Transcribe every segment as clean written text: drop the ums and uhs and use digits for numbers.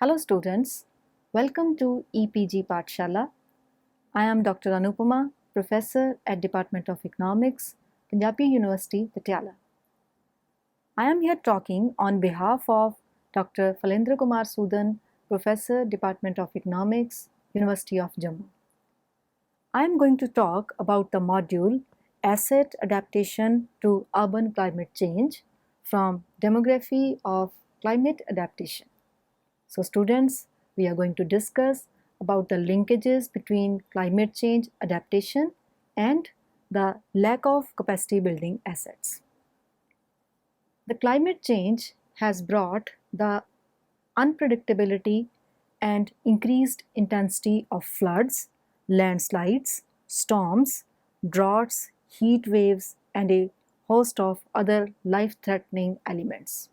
Hello students, welcome to EPG Pathshala. I am Dr. Anupama, Professor at Department of Economics, Punjabi University, Patiala. I am here talking on behalf of Dr. Falendra Kumar Sudan, Professor, Department of Economics, University of Jammu. I am going to talk about the module Asset Adaptation to Urban Climate Change from Demography of Climate Adaptation. So students, we are going to discuss about the linkages between climate change adaptation and the lack of capacity building assets. The climate change has brought the unpredictability and increased intensity of floods, landslides, storms, droughts, heat waves, and a host of other life-threatening elements.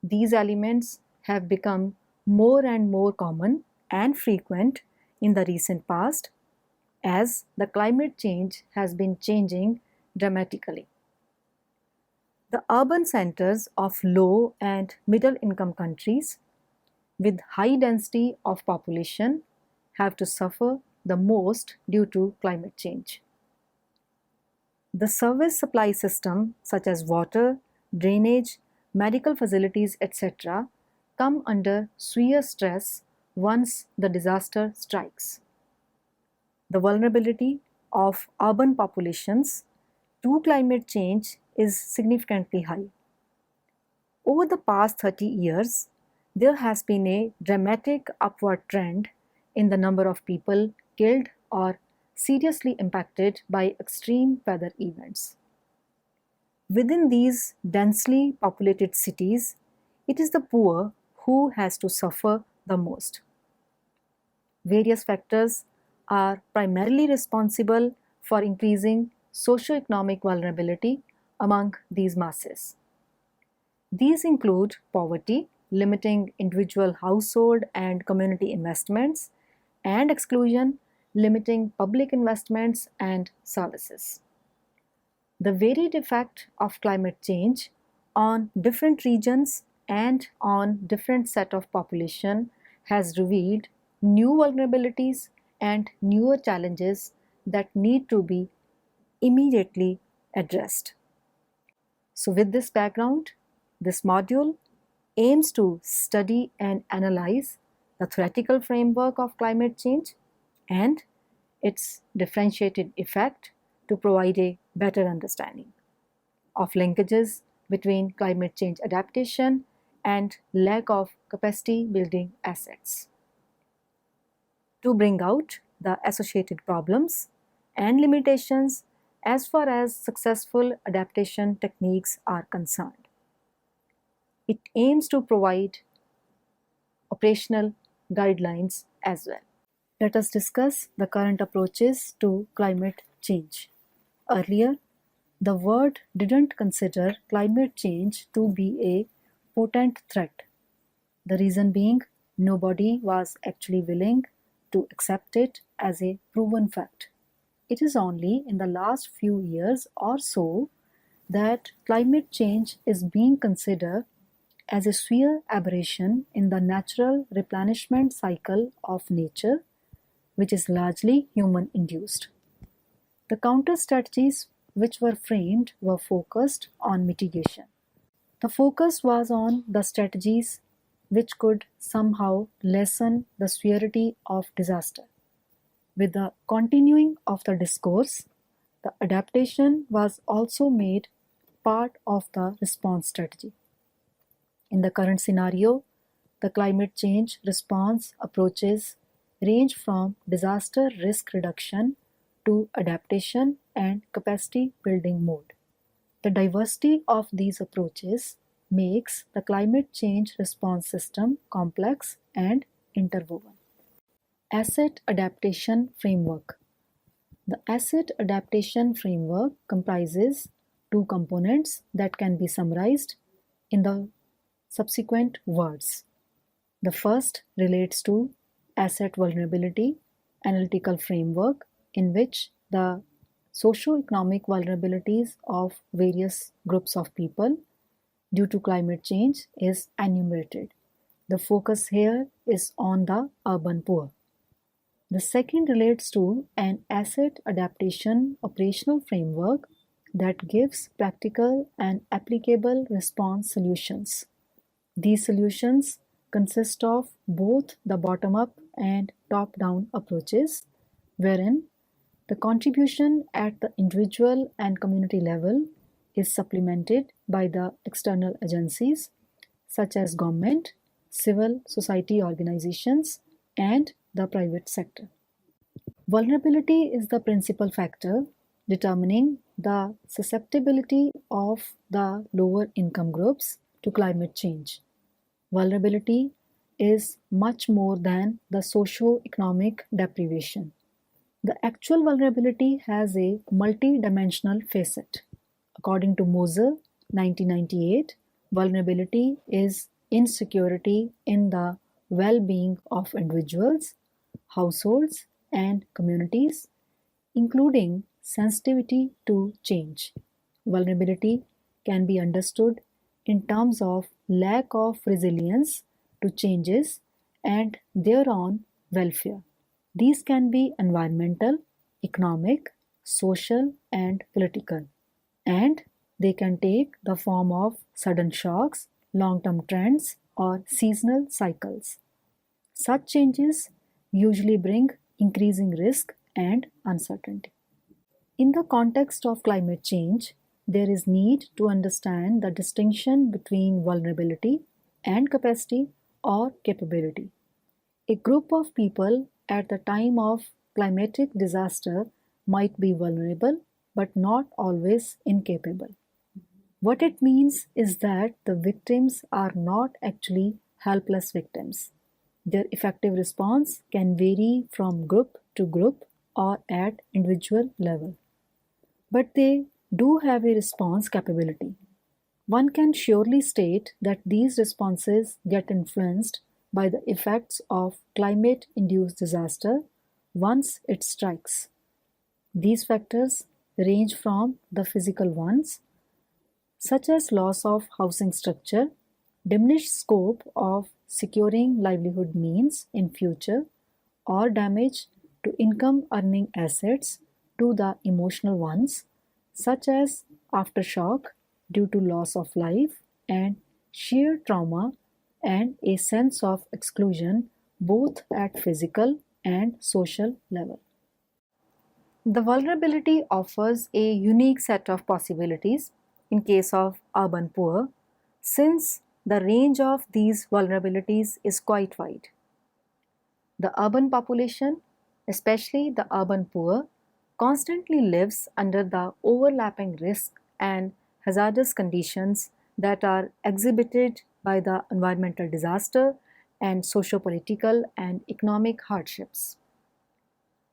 These elements have become more and more common and frequent in the recent past as the climate change has been changing dramatically. The urban centers of low and middle income countries with high density of population have to suffer the most due to climate change. The service supply system such as water, drainage, medical facilities, etc. come under severe stress once the disaster strikes. The vulnerability of urban populations to climate change is significantly high. Over the past 30 years, there has been a dramatic upward trend in the number of people killed or seriously impacted by extreme weather events. Within these densely populated cities, it is the poor who has to suffer the most. Various factors are primarily responsible for increasing socio-economic vulnerability among these masses. These include poverty, limiting individual household and community investments, and exclusion, limiting public investments and services. The varied effect of climate change on different regions and on different set of population has revealed new vulnerabilities and newer challenges that need to be immediately addressed. So with this background, this module aims to study and analyze the theoretical framework of climate change and its differentiated effect to provide a better understanding of linkages between climate change adaptation and lack of capacity building assets. To bring out the associated problems and limitations as far as successful adaptation techniques are concerned. It aims to provide operational guidelines as well. Let us discuss the current approaches to climate change. Earlier, the world didn't consider climate change to be a potent threat. The reason being, nobody was actually willing to accept it as a proven fact. It is only in the last few years or so that climate change is being considered as a severe aberration in the natural replenishment cycle of nature, which is largely human-induced. The counter strategies which were framed were focused on mitigation. The focus was on the strategies which could somehow lessen the severity of disaster. With the continuing of the discourse, the adaptation was also made part of the response strategy. In the current scenario, the climate change response approaches range from disaster risk reduction to adaptation and capacity building mode. The diversity of these approaches makes the climate change response system complex and interwoven. Asset Adaptation Framework. The Asset Adaptation Framework comprises two components that can be summarized in the subsequent words. The first relates to asset vulnerability analytical framework, in which the socio-economic vulnerabilities of various groups of people due to climate change is enumerated. The focus here is on the urban poor. The second relates to an asset adaptation operational framework that gives practical and applicable response solutions. These solutions consist of both the bottom-up and top-down approaches, wherein the contribution at the individual and community level is supplemented by the external agencies such as government, civil society organizations, and the private sector. Vulnerability is the principal factor determining the susceptibility of the lower income groups to climate change. Vulnerability is much more than the socio-economic deprivation. The actual vulnerability has a multi-dimensional facet. According to Moser, 1998, vulnerability is insecurity in the well-being of individuals, households, and communities, including sensitivity to change. Vulnerability can be understood in terms of lack of resilience to changes and thereon welfare. These can be environmental, economic, social, and political, and they can take the form of sudden shocks, long-term trends, or seasonal cycles. Such changes usually bring increasing risk and uncertainty. In the context of climate change, there is need to understand the distinction between vulnerability and capacity or capability. A group of people at the time of climatic disaster might be vulnerable but not always incapable. What it means is that the victims are not actually helpless victims. Their effective response can vary from group to group or at individual level. But they do have a response capability. One can surely state that these responses get influenced by the effects of climate-induced disaster once it strikes. These factors range from the physical ones, such as loss of housing structure, diminished scope of securing livelihood means in future, or damage to income-earning assets, to the emotional ones, such as aftershock due to loss of life and sheer trauma and a sense of exclusion both at physical and social level. The vulnerability offers a unique set of possibilities in case of urban poor, since the range of these vulnerabilities is quite wide. The urban population, especially the urban poor, constantly lives under the overlapping risk and hazardous conditions that are exhibited by the environmental disaster and socio-political and economic hardships.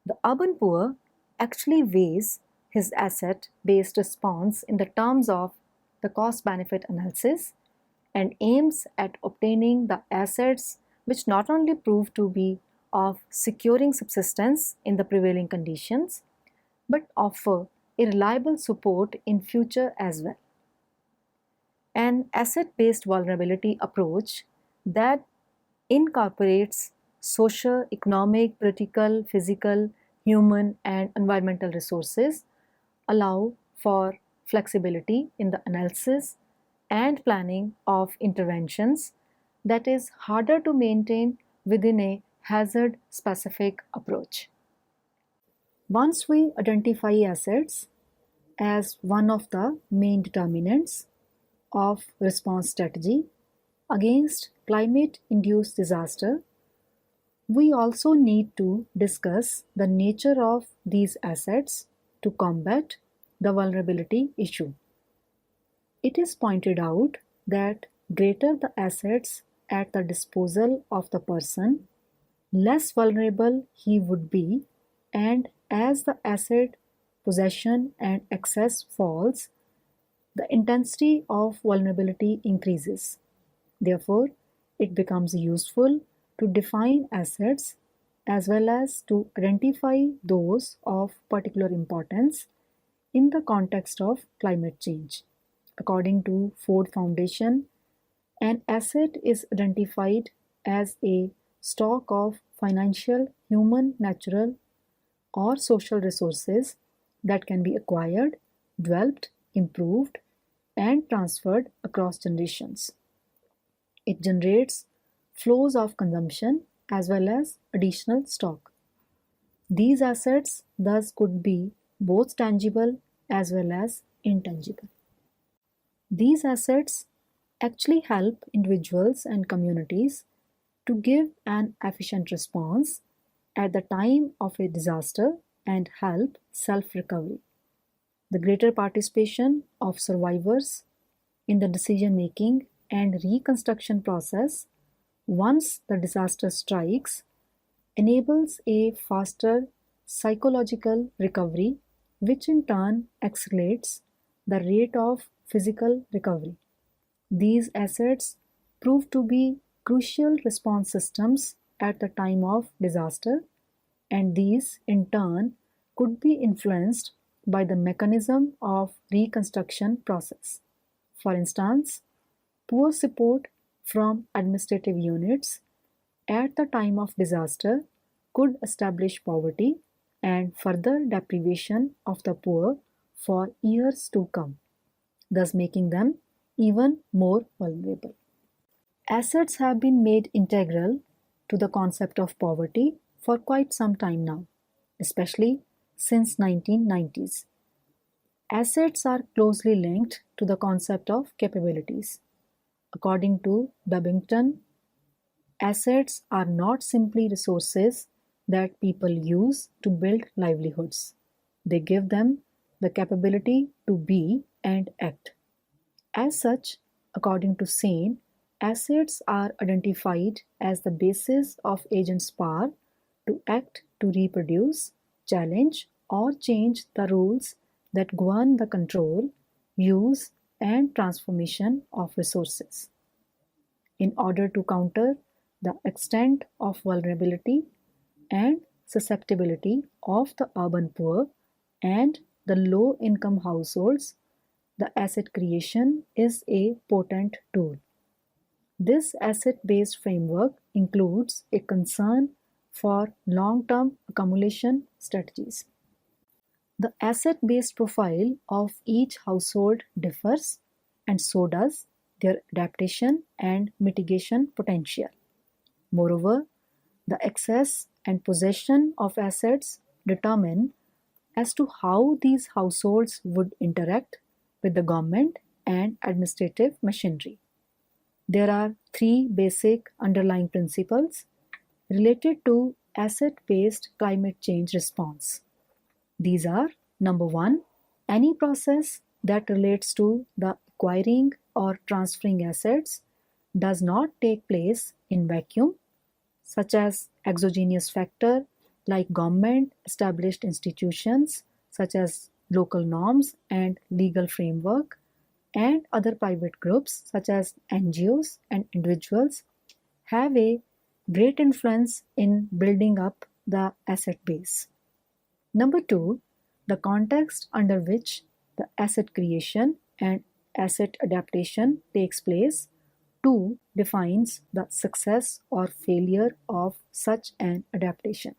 The urban poor actually weighs his asset-based response in the terms of the cost-benefit analysis and aims at obtaining the assets which not only prove to be of securing subsistence in the prevailing conditions, but offer a reliable support in future as well. An asset-based vulnerability approach that incorporates social, economic, political, physical, human, and environmental resources allow for flexibility in the analysis and planning of interventions that is harder to maintain within a hazard-specific approach. Once we identify assets as one of the main determinants of response strategy against climate-induced disaster, we also need to discuss the nature of these assets to combat the vulnerability issue. It is pointed out that greater the assets at the disposal of the person, less vulnerable he would be, and as the asset possession and access falls, the intensity of vulnerability increases. Therefore, it becomes useful to define assets as well as to identify those of particular importance in the context of climate change. According to Ford Foundation, an asset is identified as a stock of financial, human, natural, or social resources that can be acquired, developed, improved, and transferred across generations. It generates flows of consumption as well as additional stock. These assets thus could be both tangible as well as intangible. These assets actually help individuals and communities to give an efficient response at the time of a disaster and help self-recovery. The greater participation of survivors in the decision-making and reconstruction process once the disaster strikes enables a faster psychological recovery, which in turn accelerates the rate of physical recovery. These assets prove to be crucial response systems at the time of disaster, and these in turn could be influenced by the mechanism of reconstruction process. For instance, poor support from administrative units at the time of disaster could establish poverty and further deprivation of the poor for years to come, thus making them even more vulnerable. Assets have been made integral to the concept of poverty for quite some time now, especially since 1990s. Assets are closely linked to the concept of capabilities. According to Babington, assets are not simply resources that people use to build livelihoods. They give them the capability to be and act. As such, according to Sain, assets are identified as the basis of agents' power to act, to reproduce, challenge, or change the rules that govern the control, use, and transformation of resources. In order to counter the extent of vulnerability and susceptibility of the urban poor and the low-income households, the asset creation is a potent tool. This asset-based framework includes a concern for long-term accumulation strategies. The asset-based profile of each household differs, and so does their adaptation and mitigation potential. Moreover, the access and possession of assets determine as to how these households would interact with the government and administrative machinery. There are three basic underlying principles related to asset-based climate change response. These are: number one, any process that relates to the acquiring or transferring assets does not take place in vacuum, such as exogenous factor like government established institutions such as local norms and legal framework, and other private groups such as NGOs and individuals have a great influence in building up the asset base. Number two, the context under which the asset creation and asset adaptation takes place too defines the success or failure of such an adaptation.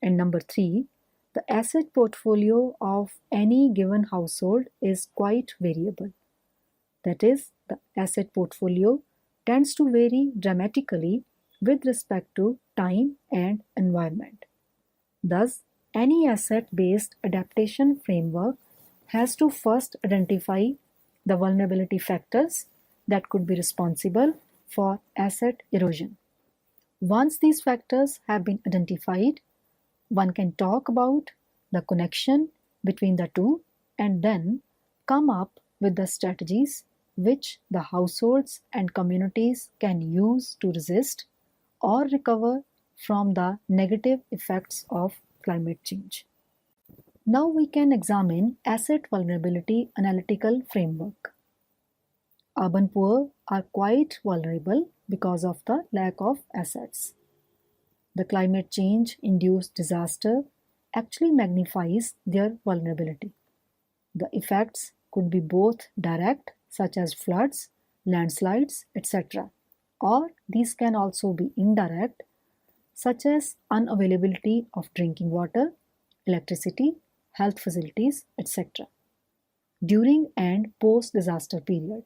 And number three, the asset portfolio of any given household is quite variable. That is, the asset portfolio tends to vary dramatically with respect to time and environment. Thus, any asset-based adaptation framework has to first identify the vulnerability factors that could be responsible for asset erosion. Once these factors have been identified, one can talk about the connection between the two and then come up with the strategies which the households and communities can use to resist or recover from the negative effects of climate change. Now we can examine asset vulnerability analytical framework. Urban poor are quite vulnerable because of the lack of assets. The climate change induced disaster actually magnifies their vulnerability. The effects could be both direct, such as floods, landslides, etc., or these can also be indirect, such as unavailability of drinking water, electricity, health facilities, etc. during and post-disaster period.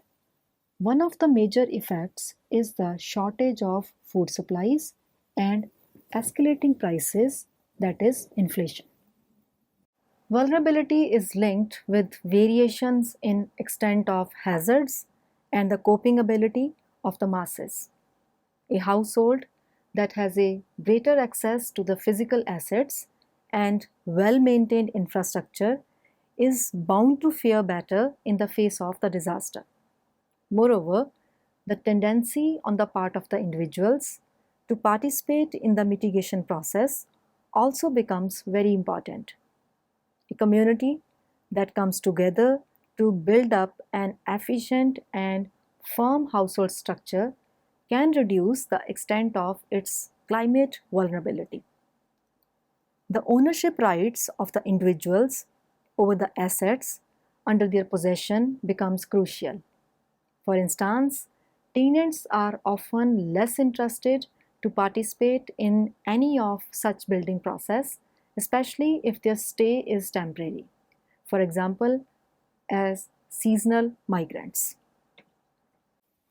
One of the major effects is the shortage of food supplies and escalating prices, that is, inflation. Vulnerability is linked with variations in extent of hazards and the coping ability of the masses. A household that has a greater access to the physical assets and well-maintained infrastructure is bound to fare better in the face of the disaster. Moreover, the tendency on the part of the individuals to participate in the mitigation process also becomes very important. A community that comes together to build up an efficient and firm household structure can reduce the extent of its climate vulnerability. The ownership rights of the individuals over the assets under their possession becomes crucial. For instance, tenants are often less interested to participate in any of such building process, especially if their stay is temporary. For example, as seasonal migrants.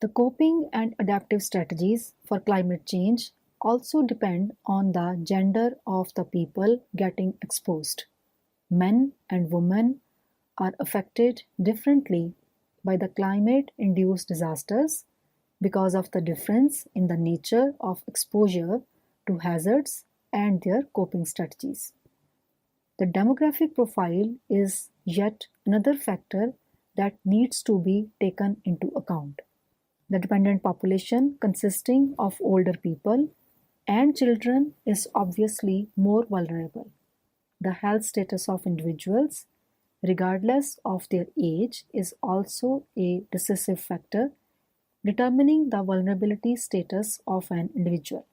The coping and adaptive strategies for climate change also depend on the gender of the people getting exposed. Men and women are affected differently by the climate-induced disasters because of the difference in the nature of exposure to hazards and their coping strategies. The demographic profile is yet another factor that needs to be taken into account. The dependent population consisting of older people and children is obviously more vulnerable. The health status of individuals, regardless of their age, is also a decisive factor determining the vulnerability status of an individual.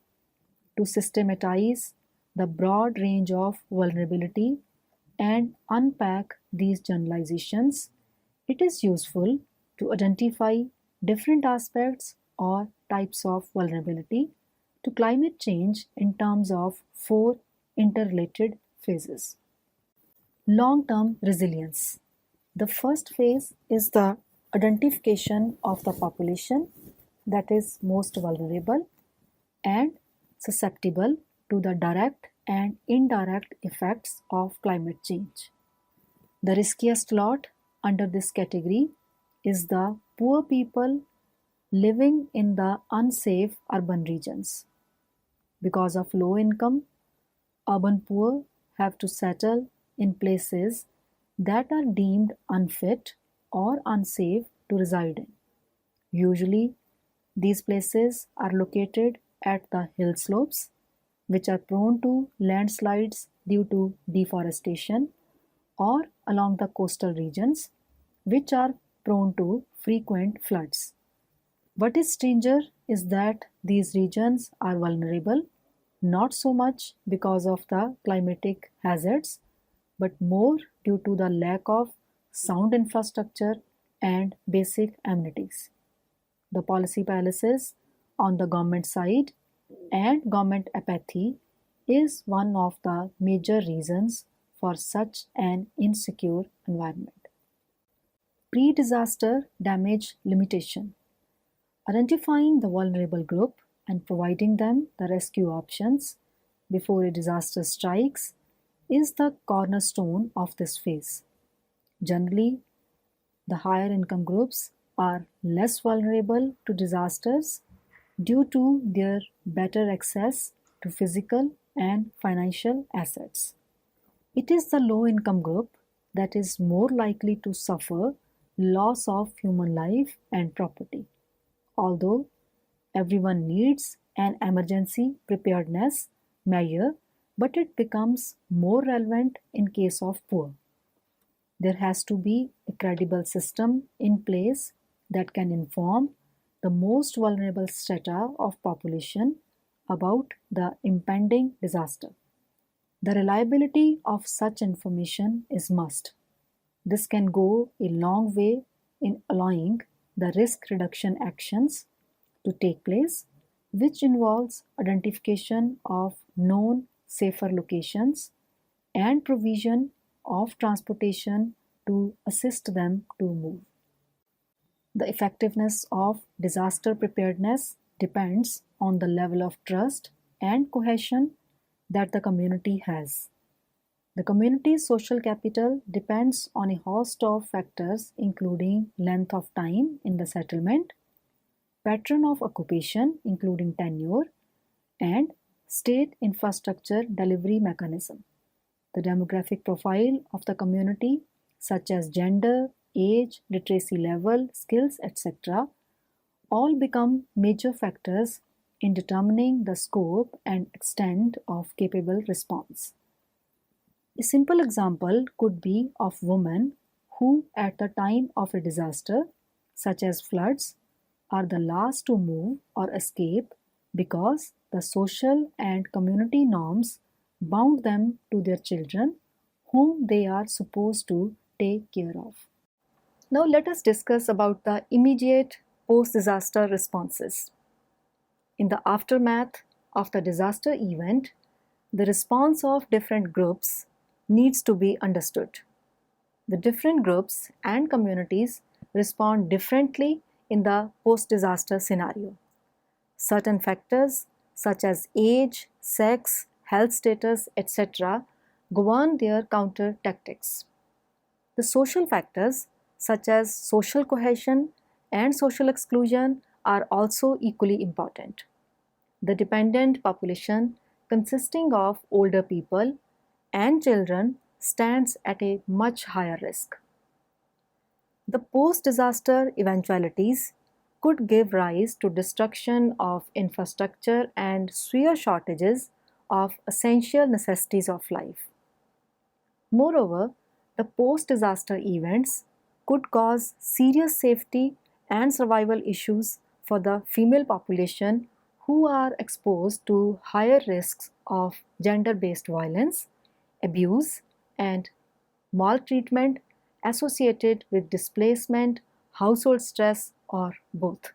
To systematize the broad range of vulnerability and unpack these generalizations, it is useful to identify different aspects or types of vulnerability to climate change in terms of four interrelated phases. Long-term resilience. The first phase is the identification of the population that is most vulnerable and susceptible to the direct and indirect effects of climate change. The riskiest lot under this category is the poor people living in the unsafe urban regions. Because of low income, urban poor have to settle in places that are deemed unfit or unsafe to reside in. Usually, these places are located at the hill slopes, which are prone to landslides due to deforestation, or along the coastal regions, which are prone to frequent floods. What is stranger is that these regions are vulnerable not so much because of the climatic hazards, but more due to the lack of sound infrastructure and basic amenities. The policy paralysis on the government side and government apathy is one of the major reasons for such an insecure environment. Pre-disaster damage limitation. Identifying the vulnerable group and providing them the rescue options before a disaster strikes is the cornerstone of this phase. Generally, the higher income groups are less vulnerable to disasters due to their better access to physical and financial assets. It is the low income group that is more likely to suffer loss of human life and property. Although everyone needs an emergency preparedness measure, but it becomes more relevant in case of poor. There has to be a credible system in place that can inform the most vulnerable strata of population about the impending disaster. The reliability of such information is must. This can go a long way in allowing the risk reduction actions to take place, which involves identification of known safer locations and provision of transportation to assist them to move. The effectiveness of disaster preparedness depends on the level of trust and cohesion that the community has. The community's social capital depends on a host of factors including length of time in the settlement, pattern of occupation including tenure, and state infrastructure delivery mechanism. The demographic profile of the community, such as gender, age, literacy level, skills, etc., all become major factors in determining the scope and extent of capable response. A simple example could be of women who, at the time of a disaster, such as floods, are the last to move or escape because the social and community norms bound them to their children, whom they are supposed to take care of. Now let us discuss about the immediate post-disaster responses. In the aftermath of the disaster event, the response of different groups needs to be understood. The different groups and communities respond differently in the post-disaster scenario. Certain factors such as age, sex, health status, etc. govern their counter tactics. The social factors such as social cohesion and social exclusion are also equally important. The dependent population consisting of older people and children stands at a much higher risk. The post-disaster eventualities could give rise to destruction of infrastructure and severe shortages of essential necessities of life. Moreover, the post-disaster events could cause serious safety and survival issues for the female population who are exposed to higher risks of gender-based violence, abuse, and maltreatment associated with displacement, household stress, or both.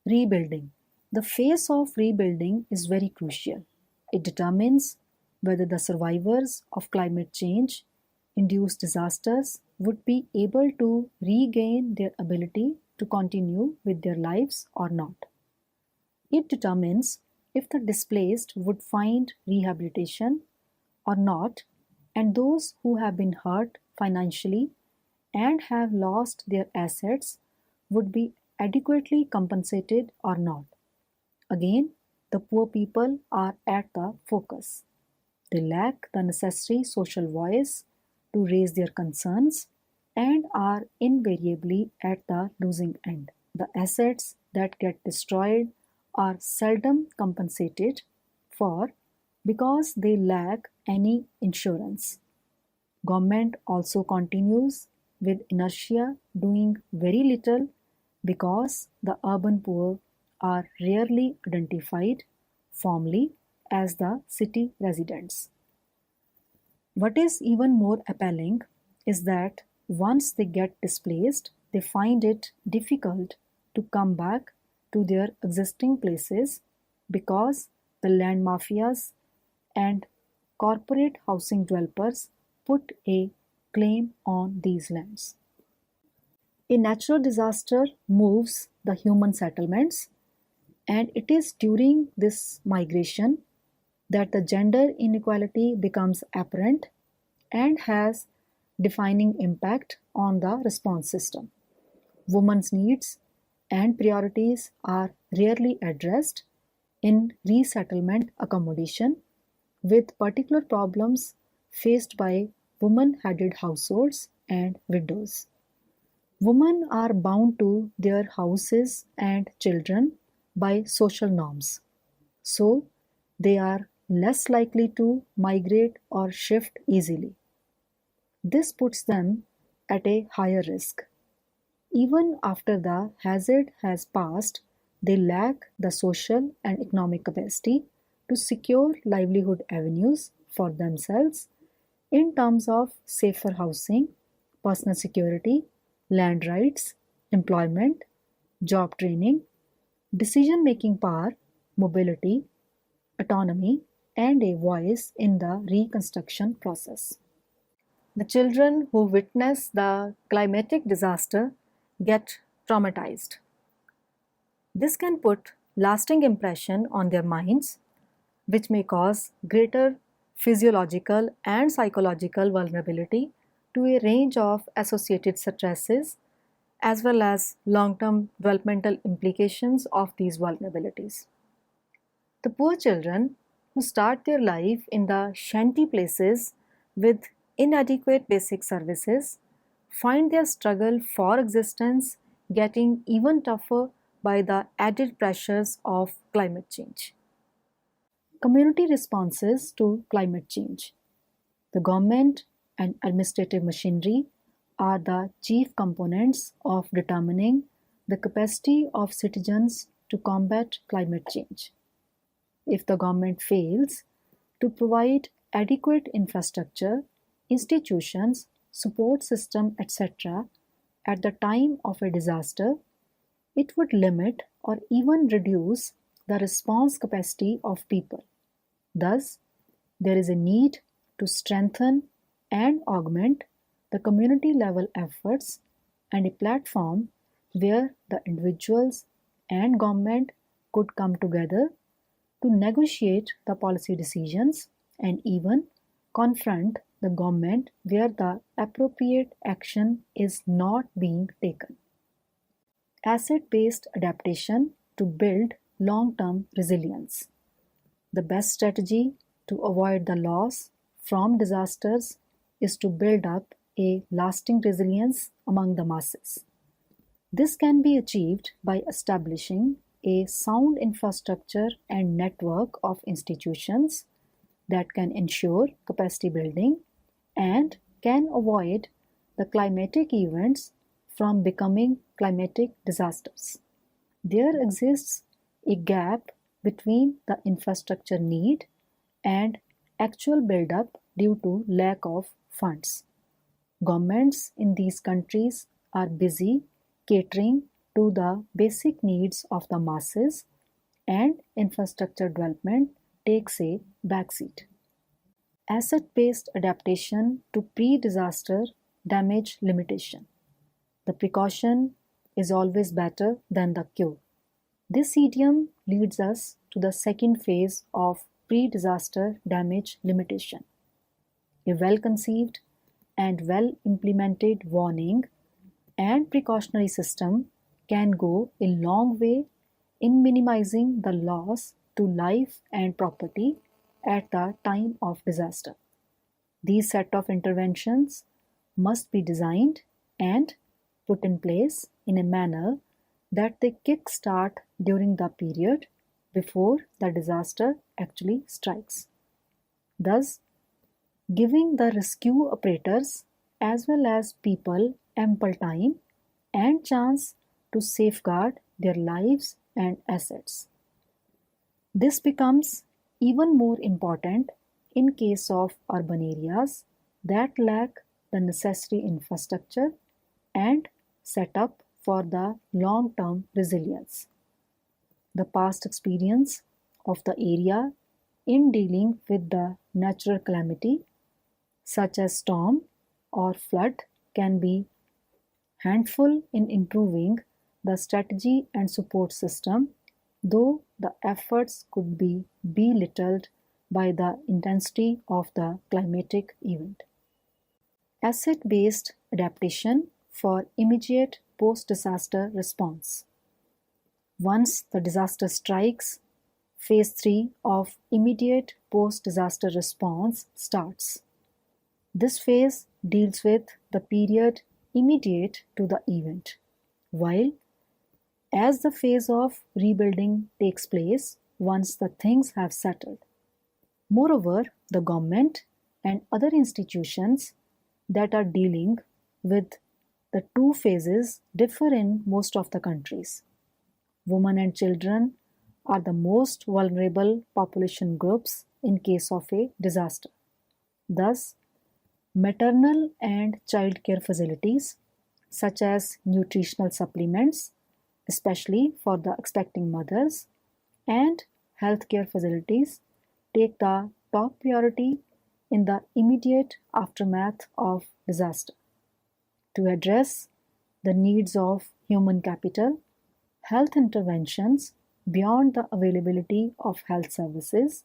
Rebuilding. The phase of rebuilding is very crucial. It determines whether the survivors of climate change induced disasters would be able to regain their ability to continue with their lives or not. It determines if the displaced would find rehabilitation or not, and those who have been hurt financially and have lost their assets would be adequately compensated or not. Again, the poor people are at the focus. They lack the necessary social voice to raise their concerns and are invariably at the losing end. The assets that get destroyed are seldom compensated for because they lack any insurance. Government also continues with inertia doing very little because the urban poor are rarely identified formally as the city residents. What is even more appalling is that once they get displaced, they find it difficult to come back to their existing places because the land mafias and corporate housing developers put a claim on these lands. A natural disaster moves the human settlements, and it is during this migration that the gender inequality becomes apparent and has defining impact on the response system. Women's needs and priorities are rarely addressed in resettlement accommodation, with particular problems faced by woman-headed households and widows. Women are bound to their houses and children by social norms, so they are less likely to migrate or shift easily. This puts them at a higher risk. Even after the hazard has passed, they lack the social and economic capacity to secure livelihood avenues for themselves in terms of safer housing, personal security, land rights, employment, job training, decision-making power, mobility, autonomy, and a voice in the reconstruction process. The children who witness the climatic disaster get traumatized. This can put lasting impression on their minds, which may cause greater physiological and psychological vulnerability to a range of associated stresses as well as long-term developmental implications of these vulnerabilities. The poor children who start their life in the shanty places with inadequate basic services find their struggle for existence getting even tougher by the added pressures of climate change. Community responses to climate change. The government and administrative machinery are the chief components of determining the capacity of citizens to combat climate change. If the government fails to provide adequate infrastructure, institutions, support system, etc., at the time of a disaster, it would limit or even reduce the response capacity of people. Thus, there is a need to strengthen and augment the community level efforts and a platform where the individuals and government could come together to negotiate the policy decisions and even confront the government where the appropriate action is not being taken. Asset-based adaptation to build long-term resilience. The best strategy to avoid the loss from disasters is to build up a lasting resilience among the masses. This can be achieved by establishing a sound infrastructure and network of institutions that can ensure capacity building and can avoid the climatic events from becoming climatic disasters. There exists a gap between the infrastructure need and actual build-up due to lack of funds. Governments in these countries are busy catering to the basic needs of the masses, and infrastructure development takes a backseat. Asset-based adaptation to pre-disaster damage limitation. The precaution is always better than the cure. This idiom leads us to the second phase of pre-disaster damage limitation. A well-conceived and well-implemented warning and precautionary system can go a long way in minimizing the loss to life and property at the time of disaster. These set of interventions must be designed and put in place in a manner that they kick-start during the period before the disaster actually strikes. Thus, giving the rescue operators as well as people ample time and chance to safeguard their lives and assets. This becomes even more important in case of urban areas that lack the necessary infrastructure and set up for the long-term resilience. The past experience of the area in dealing with the natural calamity such as storm or flood can be handful in improving the strategy and support system, though the efforts could be belittled by the intensity of the climatic event. Asset-based adaptation for immediate post-disaster response. Once the disaster strikes, phase 3 of immediate post-disaster response starts. This phase deals with the period immediate to the event, while as the phase of rebuilding takes place once the things have settled. Moreover, the government and other institutions that are dealing with the two phases differ in most of the countries. Women and children are the most vulnerable population groups in case of a disaster. Thus, maternal and child care facilities such as nutritional supplements, especially for the expecting mothers, and healthcare facilities take the top priority in the immediate aftermath of disaster. To address the needs of human capital, health interventions beyond the availability of health services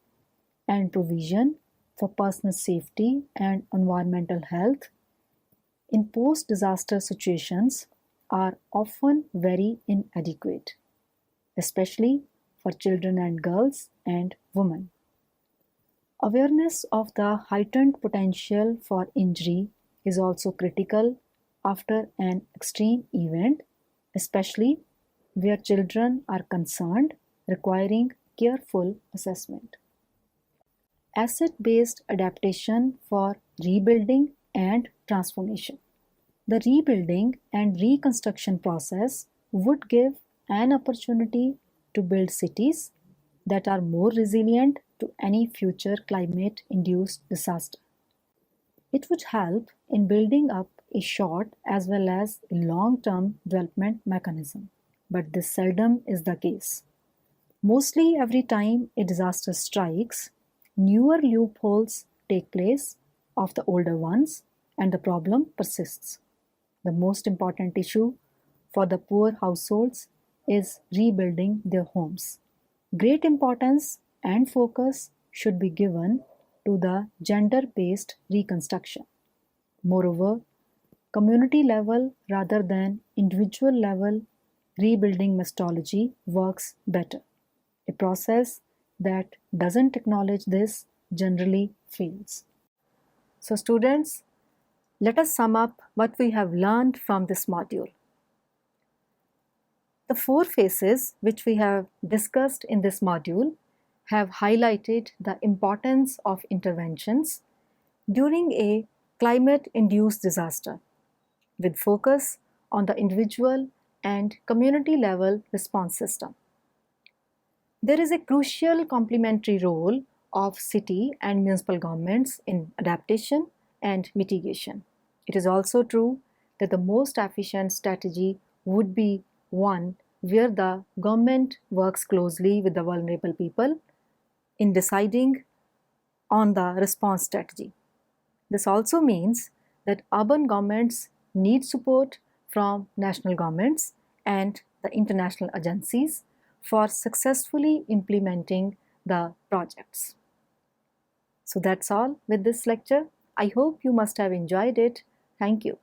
and provision for personal safety and environmental health in post-disaster situations are often very inadequate, especially for children and girls and women. Awareness of the heightened potential for injury is also critical after an extreme event, especially where children are concerned, requiring careful assessment. Asset-based adaptation for rebuilding and transformation. The rebuilding and reconstruction process would give an opportunity to build cities that are more resilient to any future climate-induced disaster. It would help in building up a short as well as a long-term development mechanism, but this seldom is the case. Mostly every time a disaster strikes, newer loopholes take place of the older ones and the problem persists. The most important issue for the poor households is rebuilding their homes. Great importance and focus should be given to the gender-based reconstruction. Moreover, community level rather than individual level rebuilding methodology works better. A process that doesn't acknowledge this generally fails. So students, let us sum up what we have learned from this module. The 4 phases which we have discussed in this module have highlighted the importance of interventions during a climate-induced disaster, with focus on the individual and community level response system. There is a crucial complementary role of city and municipal governments in adaptation and mitigation. It is also true that the most efficient strategy would be one where the government works closely with the vulnerable people in deciding on the response strategy. This also means that urban governments need support from national governments and the international agencies for successfully implementing the projects. So that's all with this lecture. I hope you must have enjoyed it. Thank you.